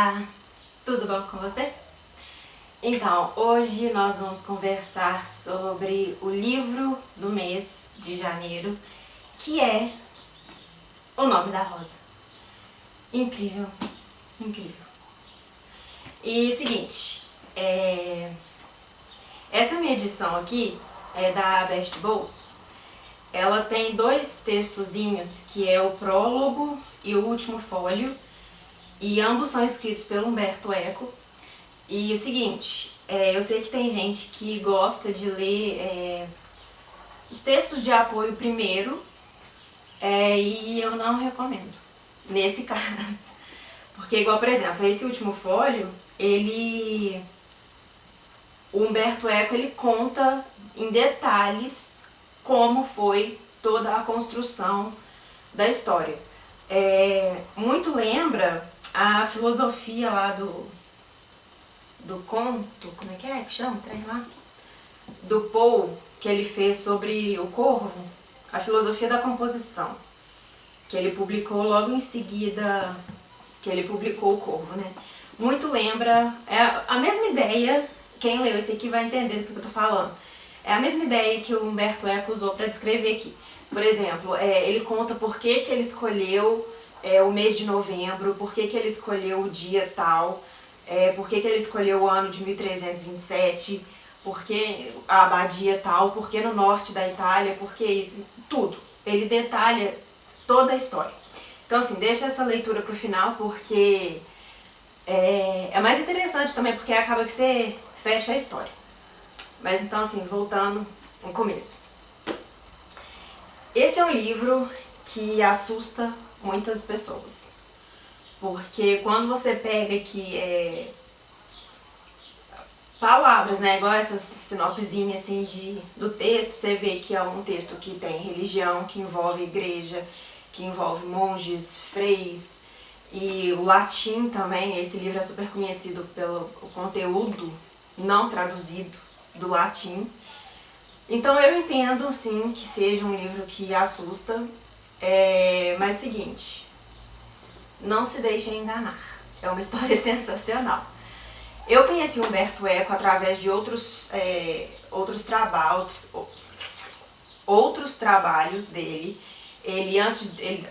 Olá, tudo bom com você? Então, hoje nós vamos conversar sobre o livro do mês de janeiro, que é O Nome da Rosa. Incrível, incrível. E o seguinte, essa minha edição aqui é da Best Bolso. Ela tem dois textozinhos, que é o prólogo e o último fólio, e ambos são escritos pelo Umberto Eco. E o seguinte, eu sei que tem gente que gosta de ler os textos de apoio primeiro, e eu não recomendo, nesse caso. Porque, igual, por exemplo, esse último fólio, o Umberto Eco, ele conta em detalhes como foi toda a construção da história. Muito lembra a filosofia lá do conto, como é que chama o trem lá? Do Poe, que ele fez sobre o corvo, a filosofia da composição, que ele publicou logo em seguida que ele publicou o corvo, né? Muito lembra, é a mesma ideia, quem leu esse aqui vai entender do que eu tô falando. É a mesma ideia que o Umberto Eco usou para descrever aqui. Por exemplo, ele conta por que ele escolheu o mês de novembro, por que ele escolheu o dia tal, por que ele escolheu o ano de 1327, por que a abadia tal, por que no norte da Itália, por que isso, tudo. Ele detalha toda a história. Então, assim, deixa essa leitura pro final, porque é mais interessante também, porque acaba que você fecha a história. Mas então, assim, voltando ao começo. Esse é um livro que assusta muitas pessoas. Porque quando você pega aqui palavras, né, igual essas sinopsezinhas assim do texto, você vê que é um texto que tem religião, que envolve igreja, que envolve monges, freis, e o latim também. Esse livro é super conhecido pelo conteúdo não traduzido do latim. Então eu entendo, sim, que seja um livro que assusta, mas é o seguinte, não se deixem enganar, é uma história sensacional. Eu conheci Umberto Eco através de outros trabalhos dele.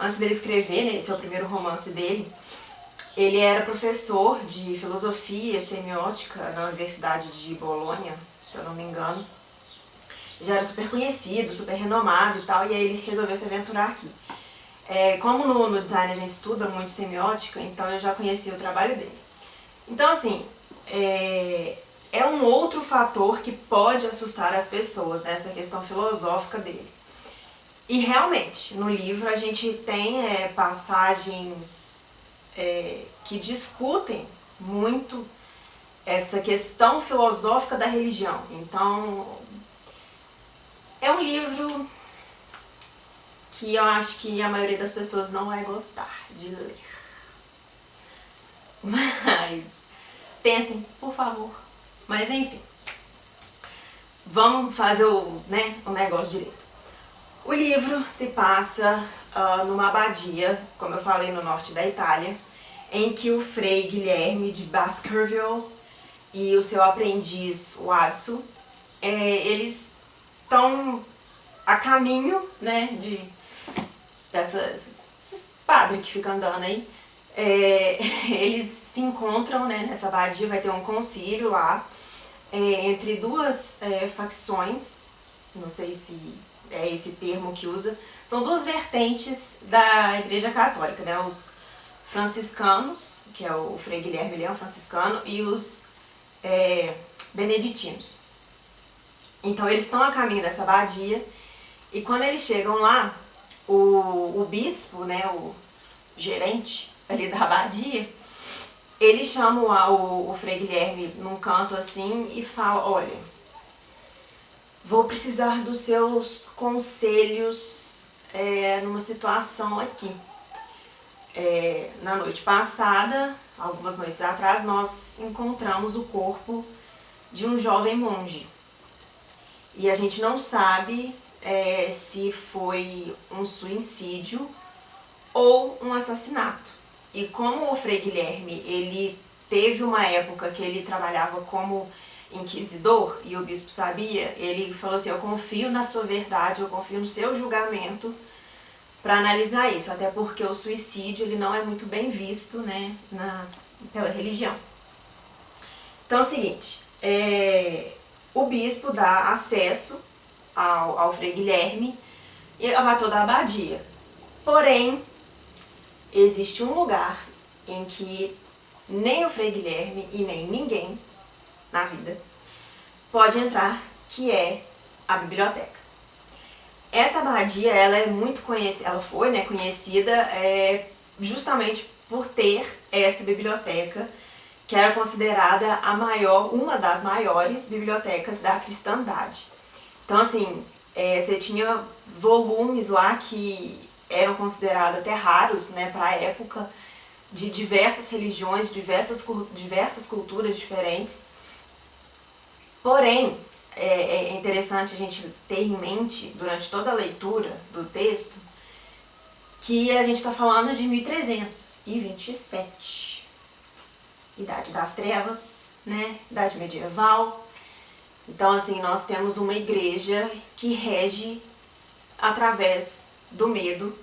Antes dele escrever, né, esse é o primeiro romance dele, ele era professor de filosofia e semiótica na Universidade de Bolonha, se eu não me engano. Já era super conhecido, super renomado e tal, e aí ele resolveu se aventurar aqui. Como no design a gente estuda muito semiótica, então eu já conhecia o trabalho dele. Então, assim, é um outro fator que pode assustar as pessoas, né, essa questão filosófica dele. E realmente, no livro a gente tem passagens que discutem muito essa questão filosófica da religião. Então, é um livro que eu acho que a maioria das pessoas não vai gostar de ler. Mas tentem, por favor. Mas enfim, vamos fazer o negócio direito. O livro se passa numa abadia, como eu falei, no norte da Itália, em que o Frei Guilherme de Baskerville e o seu aprendiz, o Adso, eles estão a caminho, né, desses padres que ficam andando aí. Eles se encontram, né, nessa abadia, vai ter um concílio lá, entre duas facções, não sei se é esse termo que usa, são duas vertentes da Igreja Católica, né, os franciscanos, que é o Frei Guilherme, ele é um franciscano, e os beneditinos. Então eles estão a caminho dessa abadia, e quando eles chegam lá, o bispo, né, o gerente ali da abadia, ele chama o Frei Guilherme num canto assim e fala: olha, vou precisar dos seus conselhos numa situação aqui. Na noite passada, algumas noites atrás, nós encontramos o corpo de um jovem monge. E a gente não sabe se foi um suicídio ou um assassinato. E como o Frei Guilherme, ele teve uma época que ele trabalhava como inquisidor e o bispo sabia, ele falou assim, eu confio na sua verdade, eu confio no seu julgamento para analisar isso, até porque o suicídio ele não é muito bem visto, né, pela religião. Então é o seguinte, o bispo dá acesso ao Frei Guilherme e a toda a abadia. Porém, existe um lugar em que nem o Frei Guilherme e nem ninguém na vida pode entrar, que é a biblioteca. Essa abadia, ela é muito conhecida, ela foi, né, conhecida justamente por ter essa biblioteca, que era considerada uma das maiores bibliotecas da cristandade. Então, assim, você tinha volumes lá que eram considerados até raros, né, para a época, de diversas religiões, diversas culturas diferentes. Porém, é interessante a gente ter em mente, durante toda a leitura do texto, que a gente está falando de 1327, Idade das Trevas, né? Idade medieval. Então, assim, nós temos uma igreja que rege através do medo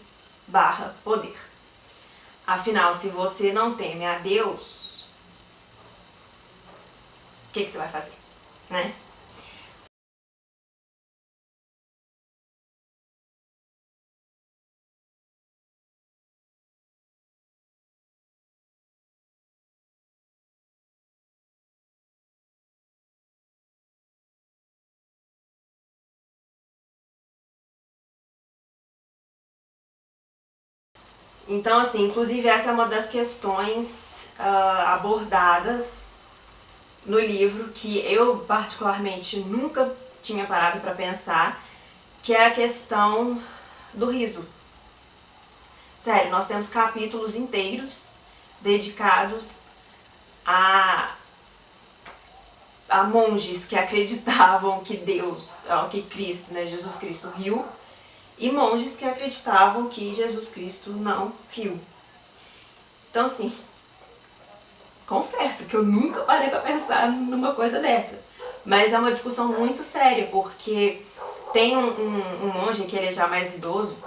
/ poder. Afinal, se você não teme a Deus, o que você vai fazer, né? Então, assim, inclusive essa é uma das questões abordadas no livro que eu particularmente nunca tinha parado para pensar, que é a questão do riso. Sério, nós temos capítulos inteiros dedicados a monges que acreditavam que Deus, que Cristo, né, Jesus Cristo riu, e monges que acreditavam que Jesus Cristo não riu. Então, assim, confesso que eu nunca parei para pensar numa coisa dessa. Mas é uma discussão muito séria, porque tem um monge que ele é já mais idoso,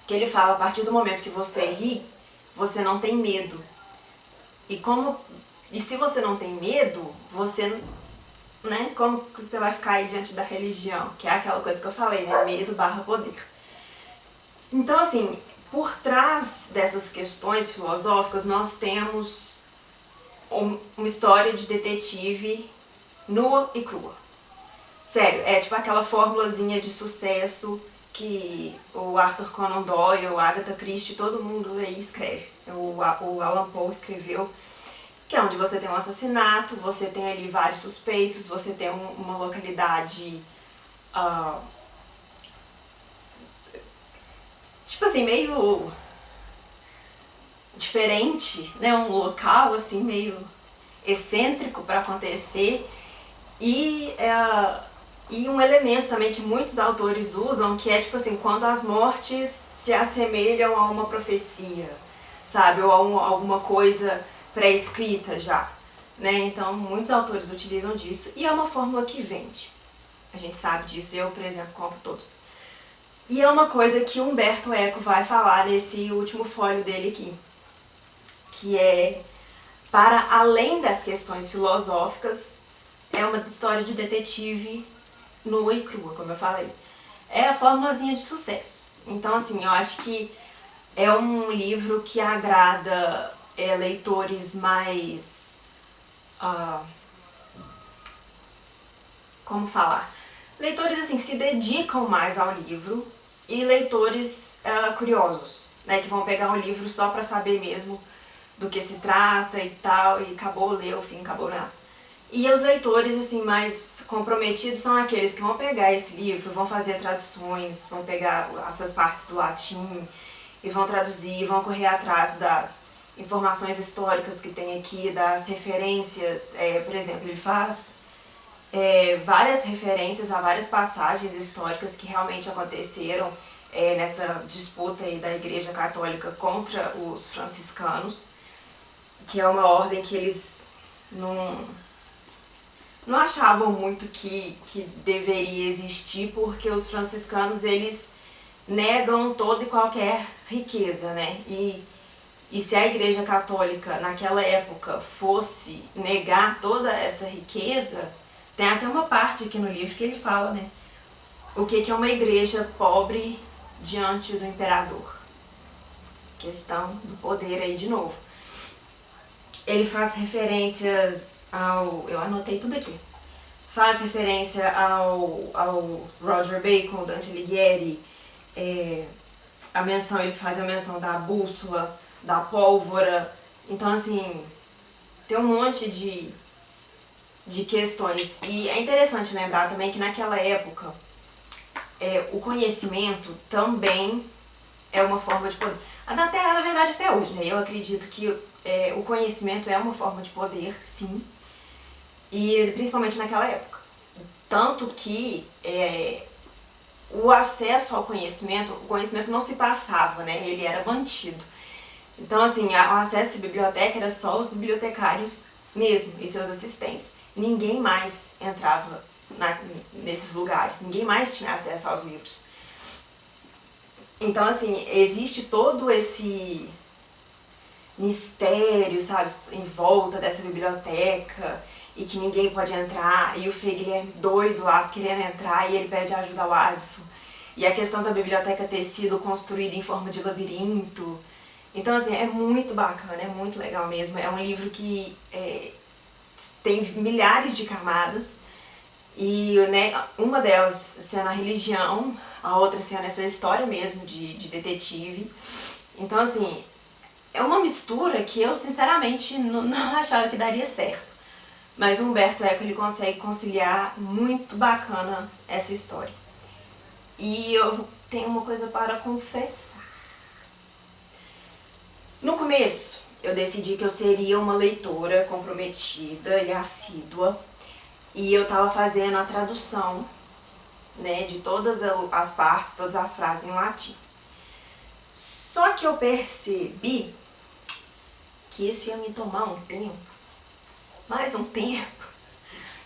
que ele fala, a partir do momento que você ri, você não tem medo. E se você não tem medo, você, né, como que você vai ficar aí diante da religião? Que é aquela coisa que eu falei, né, medo / poder. Então, assim, por trás dessas questões filosóficas, nós temos uma história de detetive nua e crua. Sério, é tipo aquela formulazinha de sucesso que o Arthur Conan Doyle, o Agatha Christie, todo mundo aí escreve. O Allan Poe escreveu, que é onde você tem um assassinato, você tem ali vários suspeitos, você tem uma localidade, tipo assim, meio diferente, né? Um local assim meio excêntrico para acontecer e um elemento também que muitos autores usam, que é tipo assim, quando as mortes se assemelham a uma profecia, sabe, ou a alguma coisa pré-escrita já, né? Então muitos autores utilizam disso e é uma fórmula que vende. A gente sabe disso, eu, por exemplo, compro todos. E é uma coisa que Umberto Eco vai falar nesse último folho dele aqui, que é, para além das questões filosóficas, é uma história de detetive nua e crua, como eu falei. É a formulazinha de sucesso. Então, assim, eu acho que é um livro que agrada leitores mais... como falar? Leitores, assim, que se dedicam mais ao livro e leitores curiosos, né, que vão pegar um livro só pra saber mesmo do que se trata e tal, e acabou, leu, fim, acabou nada. E os leitores, assim, mais comprometidos são aqueles que vão pegar esse livro, vão fazer traduções, vão pegar essas partes do latim e vão traduzir, vão correr atrás das informações históricas que tem aqui, das referências. Por exemplo, ele faz várias referências a várias passagens históricas que realmente aconteceram nessa disputa aí da Igreja Católica contra os franciscanos, que é uma ordem que eles não, não achavam muito que deveria existir, porque os franciscanos, eles negam toda e qualquer riqueza, né? E se a Igreja Católica naquela época fosse negar toda essa riqueza, tem até uma parte aqui no livro que ele fala, né? O que é uma igreja pobre diante do imperador? Questão do poder aí de novo. Ele faz referências eu anotei tudo aqui. Faz referência ao Roger Bacon, Dante Alighieri, eles fazem a menção da bússola, da pólvora. Então, assim, tem um monte de questões. E é interessante lembrar também que naquela época, o conhecimento também é uma forma de poder. Até, na verdade, até hoje, né? Eu acredito que o conhecimento é uma forma de poder, sim. E principalmente naquela época. Tanto que o acesso ao conhecimento, o conhecimento não se passava, né? Ele era mantido. Então, assim, o acesso à biblioteca era só os bibliotecários mesmo e seus assistentes. Ninguém mais entrava nesses lugares, ninguém mais tinha acesso aos livros. Então, assim, existe todo esse mistério, sabe, em volta dessa biblioteca e que ninguém pode entrar, e o Frei Guilherme doido lá querendo entrar e ele pede ajuda ao Adson. E a questão da biblioteca ter sido construída em forma de labirinto. Então, assim, é muito bacana, é muito legal mesmo. É um livro que tem milhares de camadas e, né, uma delas sendo a religião, a outra sendo essa história mesmo de detetive. Então, assim, é uma mistura que eu, sinceramente, não achava que daria certo. Mas o Umberto Eco, ele consegue conciliar muito bacana essa história. E eu tenho uma coisa para confessar. No começo, eu decidi que eu seria uma leitora comprometida e assídua. E eu estava fazendo a tradução, né, de todas as partes, todas as frases em latim. Só que eu percebi que isso ia me tomar um tempo, mais um tempo,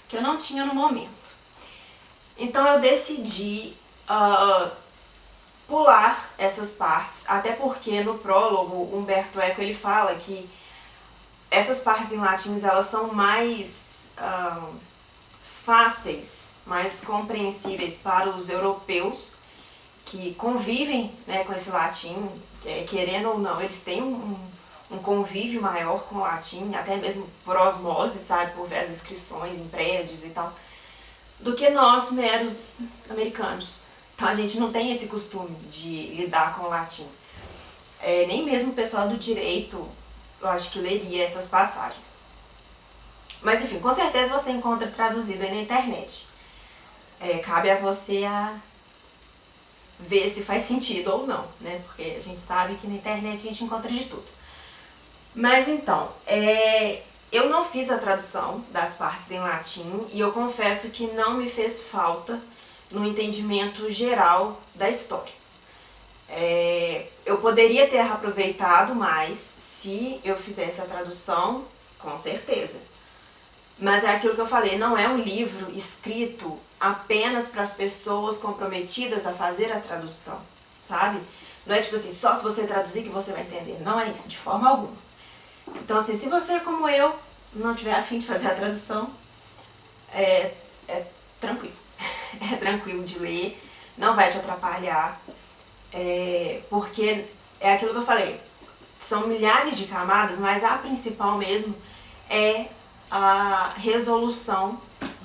que eu não tinha no momento. Então eu decidi pular essas partes, até porque no prólogo Umberto Eco ele fala que essas partes em latim elas são mais fáceis, mais compreensíveis para os europeus que convivem, né, com esse latim, querendo ou não, eles têm um convívio maior com o latim, até mesmo por osmose, sabe, por ver as inscrições em prédios e tal, do que nós, meros americanos. Então a gente não tem esse costume de lidar com o latim. Nem mesmo o pessoal do direito, eu acho que leria essas passagens. Mas enfim, com certeza você encontra traduzido aí na internet. Cabe a você a ver se faz sentido ou não, né? Porque a gente sabe que na internet a gente encontra de tudo. Mas então, eu não fiz a tradução das partes em latim e eu confesso que não me fez falta no entendimento geral da história. Eu poderia ter aproveitado mais se eu fizesse a tradução, com certeza. Mas é aquilo que eu falei, não é um livro escrito apenas para as pessoas comprometidas a fazer a tradução, sabe? Não é tipo assim, só se você traduzir que você vai entender. Não é isso, de forma alguma. Então, assim, se você, como eu, não tiver a fim de fazer a tradução, é tranquilo. É tranquilo de ler, não vai te atrapalhar, porque é aquilo que eu falei, são milhares de camadas, mas a principal mesmo é a resolução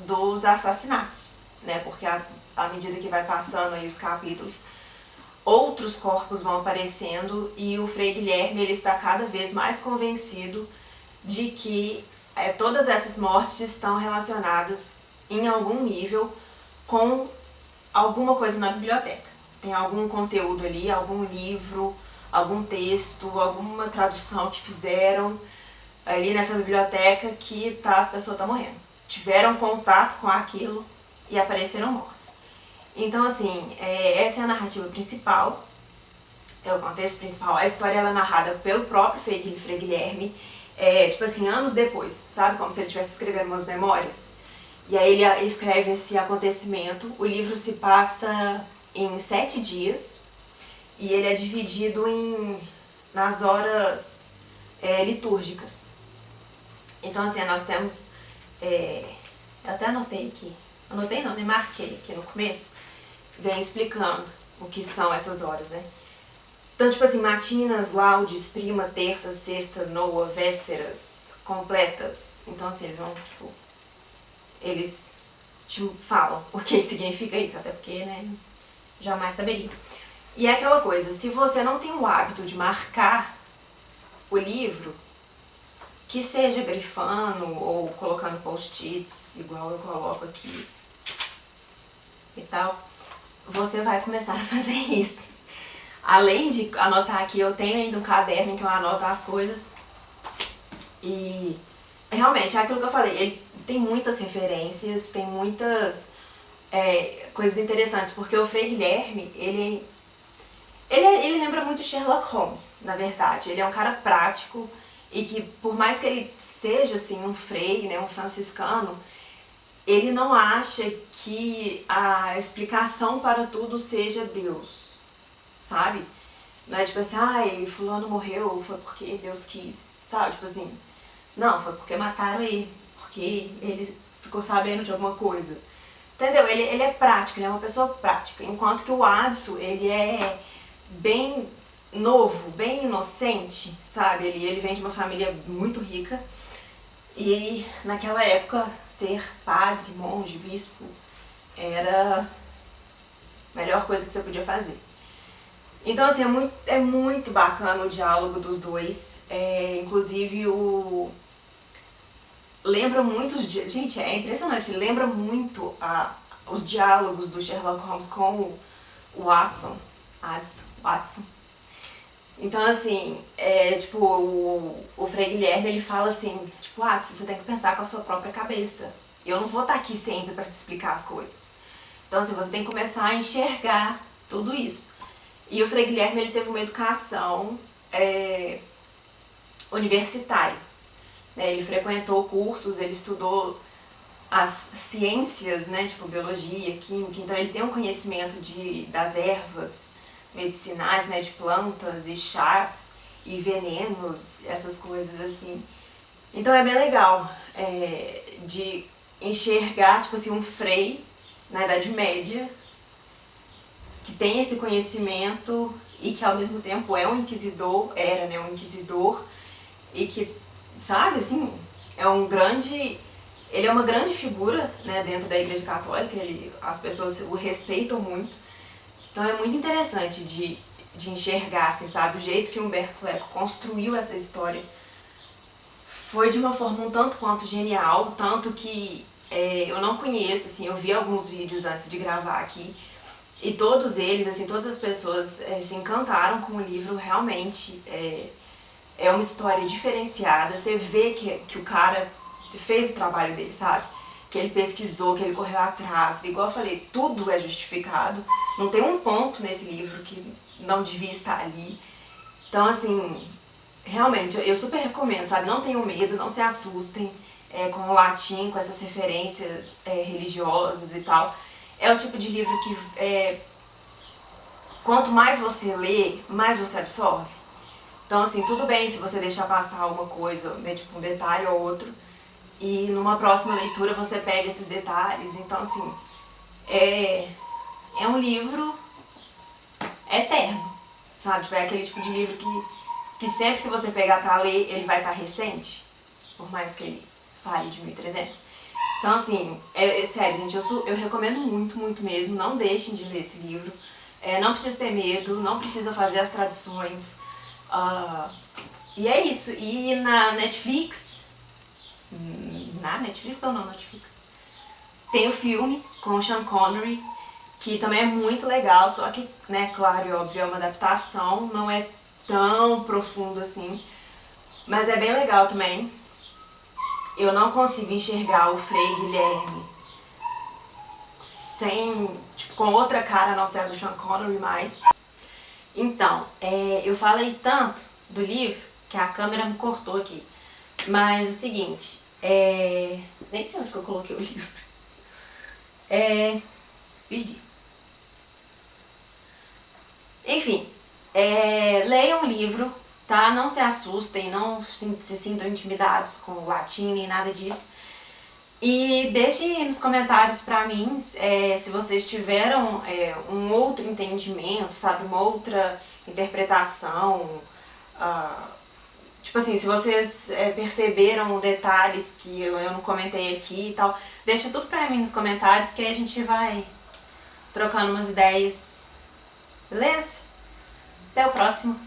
dos assassinatos, né? Porque à medida que vai passando aí os capítulos, outros corpos vão aparecendo e o Frei Guilherme ele está cada vez mais convencido de que todas essas mortes estão relacionadas em algum nível com alguma coisa na biblioteca. Tem algum conteúdo ali, algum livro, algum texto, alguma tradução que fizeram ali nessa biblioteca que as pessoas estão morrendo. Tiveram contato com aquilo e apareceram mortos. Então, assim, essa é a narrativa principal, é o contexto principal. A história ela é narrada pelo próprio Frei Guilherme. tipo assim, anos depois, sabe? Como se ele estivesse escrevendo umas memórias. E aí ele escreve esse acontecimento. O livro se passa em 7 dias e ele é dividido nas horas litúrgicas. Então, assim, nós temos... eu até anotei aqui. Anotei não, me marquei aqui no começo. Vem explicando o que são essas horas, né? Então, tipo assim, matinas, laudes, prima, terça, sexta, noa, vésperas, completas. Então, assim, eles vão, tipo... Eles te falam o que significa isso, até porque, né, jamais saberia. E é aquela coisa, se você não tem o hábito de marcar o livro, que seja grifando ou colocando post-its, igual eu coloco aqui e tal, você vai começar a fazer isso. Além de anotar aqui, eu tenho ainda um caderno em que eu anoto as coisas. E realmente, é aquilo que eu falei, ele tem muitas referências, tem muitas coisas interessantes, porque o Frei Guilherme, ele lembra muito Sherlock Holmes, na verdade. Ele é um cara prático e que, por mais que ele seja assim, um frei, né, um franciscano, ele não acha que a explicação para tudo seja Deus, sabe? Não é tipo assim, ai, fulano morreu, foi porque Deus quis, sabe? Tipo assim, não, foi porque mataram ele, porque ele ficou sabendo de alguma coisa. Entendeu? Ele é prático, ele é uma pessoa prática. Enquanto que o Adson, ele é bem novo, bem inocente, sabe? Ele vem de uma família muito rica. E naquela época, ser padre, monge, bispo, era a melhor coisa que você podia fazer. Então, assim, é muito bacana o diálogo dos dois. Inclusive, lembra muito os... Gente, é impressionante. Lembra muito os diálogos do Sherlock Holmes com o Watson. Watson. Então, assim, tipo, o Frei Guilherme, ele fala assim, tipo, Watson, você tem que pensar com a sua própria cabeça. Eu não vou estar aqui sempre para te explicar as coisas. Então, assim, você tem que começar a enxergar tudo isso. E o Frei Guilherme, ele teve uma educação universitária. Né? Ele frequentou cursos, ele estudou as ciências, né, tipo biologia, química, então ele tem um conhecimento das ervas medicinais, né, de plantas e chás e venenos, essas coisas assim. Então é bem legal de enxergar, tipo assim, um frei na Idade Média que tem esse conhecimento e que ao mesmo tempo é um inquisidor, era, né, um inquisidor, e que, sabe, assim, ele é uma grande figura, né, dentro da Igreja Católica, as pessoas o respeitam muito. Então é muito interessante de enxergar, assim, sabe, o jeito que Umberto Eco construiu essa história foi de uma forma um tanto quanto genial, tanto que eu não conheço, assim, eu vi alguns vídeos antes de gravar aqui, e todos eles, assim, todas as pessoas se encantaram com o livro. Realmente é uma história diferenciada, você vê que o cara fez o trabalho dele, sabe? Que ele pesquisou, que ele correu atrás, igual eu falei, tudo é justificado, não tem um ponto nesse livro que não devia estar ali. Então, assim, realmente, eu super recomendo, sabe? Não tenham medo, não se assustem com o latim, com essas referências religiosas e tal. É o tipo de livro que quanto mais você lê, mais você absorve. Então, assim, tudo bem se você deixar passar alguma coisa, né, tipo um detalhe ou outro, e numa próxima leitura você pega esses detalhes. Então, assim, é um livro eterno, sabe? Tipo, é aquele tipo de livro que sempre que você pegar pra ler, ele vai estar recente, por mais que ele fale de 1300. Então, assim, sério, gente, eu recomendo muito, muito mesmo, não deixem de ler esse livro. Não precisa ter medo, não precisa fazer as traduções. E é isso. E na Netflix, ou não Netflix? Tem o filme com o Sean Connery, que também é muito legal, só que, né, claro e óbvio, é uma adaptação, não é tão profundo assim, mas é bem legal também. Eu não consigo enxergar o Frei Guilherme tipo, com outra cara a não ser a do Sean Connery mais. Então, eu falei tanto do livro que a câmera me cortou aqui. Mas o seguinte, nem sei onde que eu coloquei o livro. Perdi. Enfim, leiam o livro, tá? Não se assustem, não se sintam intimidados com o latim nem nada disso. E deixem nos comentários pra mim se vocês tiveram um outro entendimento, sabe? Uma outra interpretação. Tipo assim, se vocês perceberam detalhes que eu não comentei aqui e tal, deixa tudo pra mim nos comentários que aí a gente vai trocando umas ideias, beleza? Até o próximo!